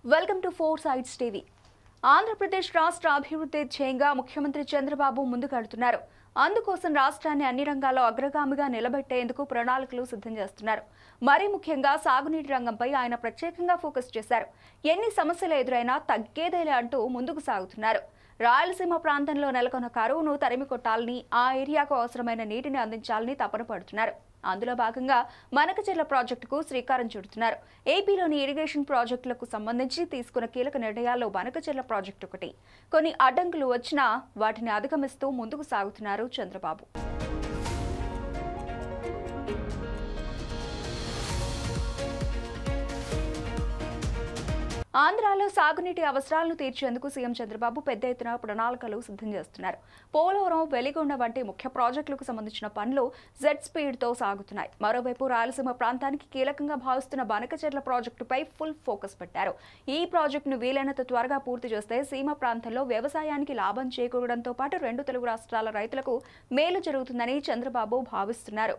Welcome to four sides TV. Andhra Pradesh రాష్ట్ర అభివృద్ధి ధ్యేయంగా ముఖ్యమంత్రి చంద్రబాబు ముందుకెడుతున్నారు. అందుకోసం రాష్ట్రాన్ని అన్ని రంగాల్లో అగ్రగామిగా నిలబెట్టేందుకు ప్రణాళికలు సిద్ధం చేస్తున్నారు. మరీ ముఖ్యంగా సాగునీటి రంగంపై ఆయన ప్రత్యేకంగా ఫోకస్ చేశారు. ఎన్ని సమస్యలు ఎదురైనా తగ్గేదేలే అంటూ ముందుకు సాగుతున్నారు. రాయలసీమ ప్రాంతంలో నెలకొన్న కరువును తరిమి కొట్టాలని, ఆ ఏరియాకు అవసరమైన నీటిని అందించాలని తపన పడుతున్నారు. అందులో భాగంగా మనకచెర్ల ప్రాజెక్టుకు శ్రీకారం చుడుతున్నారు. ఏపీలోని ఇరిగేషన్ ప్రాజెక్టులకు సంబంధించి తీసుకున్న కీలక నిర్ణయాల్లో మనకచెర్ల ప్రాజెక్టు ఒకటి. కొన్ని అడ్డంకులు వచ్చినా వాటిని అధిగమిస్తూ ముందుకు సాగుతున్నారు చంద్రబాబు. ఆంధ్రాలో సాగునీటి అవసరాలను తీర్చేందుకు సీఎం చంద్రబాబు పెద్ద ఎత్తున ప్రణాళికలు సిద్ధం చేస్తున్నారు. పోలవరం, వెలిగొండ వంటి ముఖ్య ప్రాజెక్టులకు సంబంధించిన పనులు జెట్ స్పీడ్తో సాగుతున్నాయి. మరోవైపు రాయలసీమ ప్రాంతానికి కీలకంగా భావిస్తున్న బనకచెర్ల ప్రాజెక్టుపై ఫుల్ ఫోకస్ పెట్టారు. ఈ ప్రాజెక్టును వీలైనంత త్వరగా పూర్తి చేస్తే సీమ ప్రాంతంలో వ్యవసాయానికి లాభం చేకూరడంతో పాటు రెండు తెలుగు రాష్ట్రాల రైతులకు మేలు జరుగుతుందని చంద్రబాబు భావిస్తున్నారు.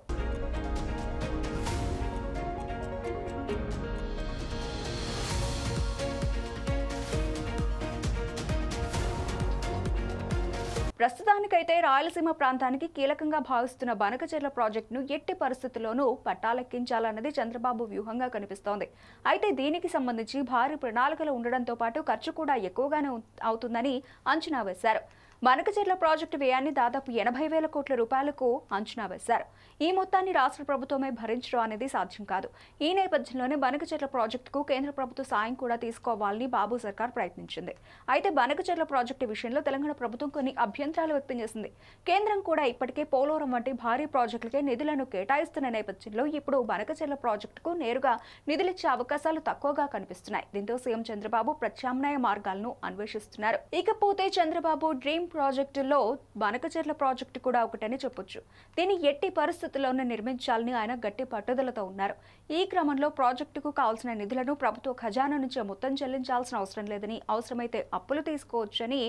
ప్రస్తుతానికైతే రాయలసీమ ప్రాంతానికి కీలకంగా భావిస్తున్న బనకచెర్ల ప్రాజెక్టును ఎట్టి పరిస్థితుల్లోనూ పట్టాలెక్కించాలన్నది చంద్రబాబు వ్యూహంగా కనిపిస్తోంది. అయితే దీనికి సంబంధించి భారీ ప్రణాళికలు ఉండడంతో పాటు ఖర్చు కూడా ఎక్కువగానే అవుతుందని అంచనా వేశారు. బనకచెర్ల ప్రాజెక్టు వ్యయాన్ని దాదాపు 80,000 కోట్ల రూపాయలకు అంచనా వేశారు. ఈ మొత్తాన్ని రాష్ట్ర ప్రభుత్వమే భరించడం అనేది సాధ్యం కాదు. ఈ నేపథ్యంలోనే బనకచెర్ల ప్రాజెక్టుకు కేంద్ర ప్రభుత్వ సాయం కూడా తీసుకోవాలని బాబు సర్కార్ ప్రయత్నించింది. అయితే బనకచెర్ల ప్రాజెక్టు విషయంలో తెలంగాణ ప్రభుత్వం కొన్ని అభ్యంతరాలు వ్యక్తం చేసింది. కేంద్రం కూడా ఇప్పటికే పోలవరం వంటి భారీ ప్రాజెక్టులకే నిధులను కేటాయిస్తున్న నేపథ్యంలో ఇప్పుడు బనకచెర్ల ప్రాజెక్టుకు నేరుగా నిధులిచ్చే అవకాశాలు తక్కువగా కనిపిస్తున్నాయి. దీంతో సీఎం చంద్రబాబు ప్రత్యామ్నాయ మార్గాలను అన్వేషిస్తున్నారు. ఇకపోతే చంద్రబాబు డ్రీమ్ ప్రాజెక్టులో బనకచెర్ల ప్రాజెక్టు కూడా ఒకటని చెప్పొచ్చు. దీన్ని ఎట్టి పరిస్థితుల్లోనూ నిర్మించాలని ఆయన గట్టి పట్టుదలతో ఉన్నారు. ఈ క్రమంలో ప్రాజెక్టుకు కావాల్సిన నిధులను ప్రభుత్వ ఖజానా నుంచి మొత్తం చెల్లించాల్సిన అవసరం లేదని, అవసరమైతే అప్పులు తీసుకోవచ్చని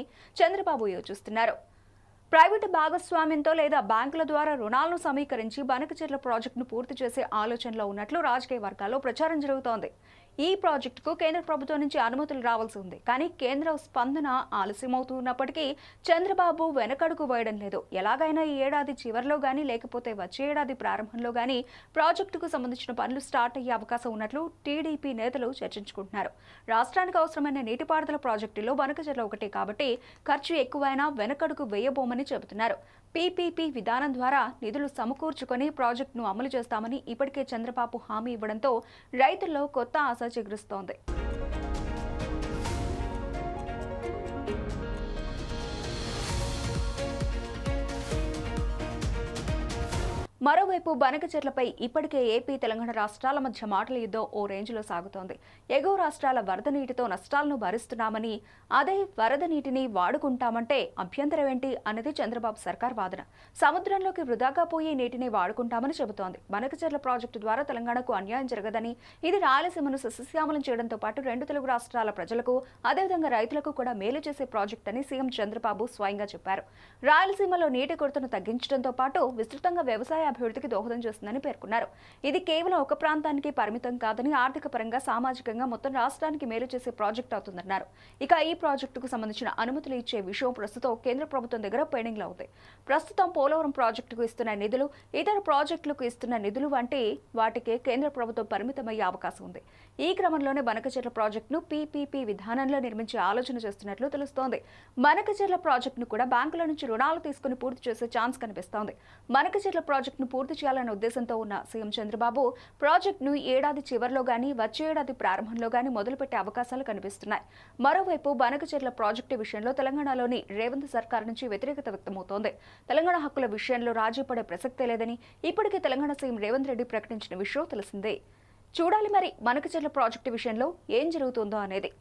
చంద్రబాబు యోచిస్తున్నారు. ప్రైవేటు భాగస్వామ్యంతో లేదా బ్యాంకుల ద్వారా రుణాలను సమీకరించి బనకచెర్ల ప్రాజెక్టును పూర్తి చేసే ఆలోచనలో ఉన్నట్లు రాజకీయ వర్గాల్లో ప్రచారం జరుగుతోంది. ఈ ప్రాజెక్టుకు కేంద్ర ప్రభుత్వం నుంచి అనుమతులు రావాల్సి ఉంది. కానీ కేంద్ర స్పందన ఆలస్యమవుతున్నప్పటికీ చంద్రబాబు వెనకడుగు వేయడం లేదు. ఎలాగైనా ఈ ఏడాది చివరిలో గానీ లేకపోతే వచ్చే ఏడాది ప్రారంభంలో గానీ ప్రాజెక్టుకు సంబంధించిన పనులు స్టార్ట్ అయ్యే అవకాశం ఉన్నట్లు టీడీపీ నేతలు చర్చించుకుంటున్నారు. రాష్ట్రానికి అవసరమైన నీటిపారుదల ప్రాజెక్టులో బనకచెర్ల ఒకటే కాబట్టి ఖర్చు ఎక్కువైనా వెనకడుగు వేయబోమని చెబుతున్నారు. పీపీపీ విధానం ద్వారా నిధులు సమకూర్చుకొని ప్రాజెక్టును అమలు చేస్తామని ఇప్పటికే చంద్రబాబు హామీ ఇవ్వడంతో రైతుల్లో కొత్త ఆశ చిగురిస్తోంది. మరోవైపు బనకచెర్లపై ఇప్పటికే ఏపీ, తెలంగాణ రాష్ట్రాల మధ్య మాటల యుద్ధం ఓ రేంజ్లో సాగుతోంది. ఎగువ రాష్ట్రాల వరద నీటితో నష్టాలను భరిస్తున్నామని, అదే వరద నీటిని వాడుకుంటామంటే అభ్యంతరం ఏంటి అన్నది చంద్రబాబు సర్కార్ వాదన. సముద్రంలోకి వృధాగా పోయే నీటిని వాడుకుంటామని చెబుతోంది. బనకచెర్ల ప్రాజెక్టు ద్వారా తెలంగాణకు అన్యాయం జరగదని, ఇది రాయలసీమను సస్యశ్యామలం చేయడంతో పాటు రెండు తెలుగు రాష్ట్రాల ప్రజలకు, అదేవిధంగా రైతులకు కూడా మేలు చేసే ప్రాజెక్ట్ అని సీఎం చంద్రబాబు స్వయంగా చెప్పారు. రాయలసీమలో నీటి కొరతను తగ్గించడంతో పాటు విస్తృతంగా వ్యవసాయ అభివృద్ధికి దోహదం చేస్తుందని పేర్కొన్నారు. ఇది కేవలం ఒక ప్రాంతానికి పరిమితం కాదని, ఆర్థిక పరంగా, సామాజికంగా మొత్తం రాష్ట్రానికి మేలు చేసే ప్రాజెక్టు అవుతుందన్నారు. ఇక ఈ ప్రాజెక్టుకు సంబంధించిన అనుమతులు ఇచ్చే విషయం ప్రస్తుతం కేంద్ర ప్రభుత్వం దగ్గర పెండింగ్ లో ఉంది. ప్రస్తుతం పోలవరం ప్రాజెక్టుకు ఇస్తున్న నిధులు, ఇతర ప్రాజెక్టులకు ఇస్తున్న నిధులు వంటి వాటికే కేంద్ర ప్రభుత్వం పరిమితమయ్యే అవకాశం ఉంది. ఈ క్రమంలోనే బనకచెర్ల ప్రాజెక్టును పీపీపీ విధానంలో నిర్మించే ఆలోచన చేస్తున్నట్లు తెలుస్తోంది. బనకచెర్ల ప్రాజెక్టును కూడా బ్యాంకుల నుంచి రుణాలు తీసుకుని పూర్తి చేసే ఛాన్స్ కనిపిస్తోంది. బనకచెర్ల ప్రాజెక్టును పూర్తి చేయాలనే ఉద్దేశంతో ఉన్న సీఎం చంద్రబాబు ప్రాజెక్టును ఏడాది చివరిలో గానీ వచ్చే ఏడాది ప్రారంభంలో గానీ మొదలుపెట్టే అవకాశాలు కనిపిస్తున్నాయి. మరోవైపు బనకచెర్ల ప్రాజెక్టు విషయంలో తెలంగాణలోని రేవంత్ సర్కార్ నుంచి వ్యతిరేకత వ్యక్తమవుతోంది. తెలంగాణ హక్కుల విషయంలో రాజీ పడే ప్రసక్తే లేదని ఇప్పటికే తెలంగాణ సీఎం రేవంత్ రెడ్డి ప్రకటించిన విషయం తెలిసిందే. చూడాలి మరి బనకచెర్ల ప్రాజెక్టు విషయంలో ఏం జరుగుతుందో అనేది.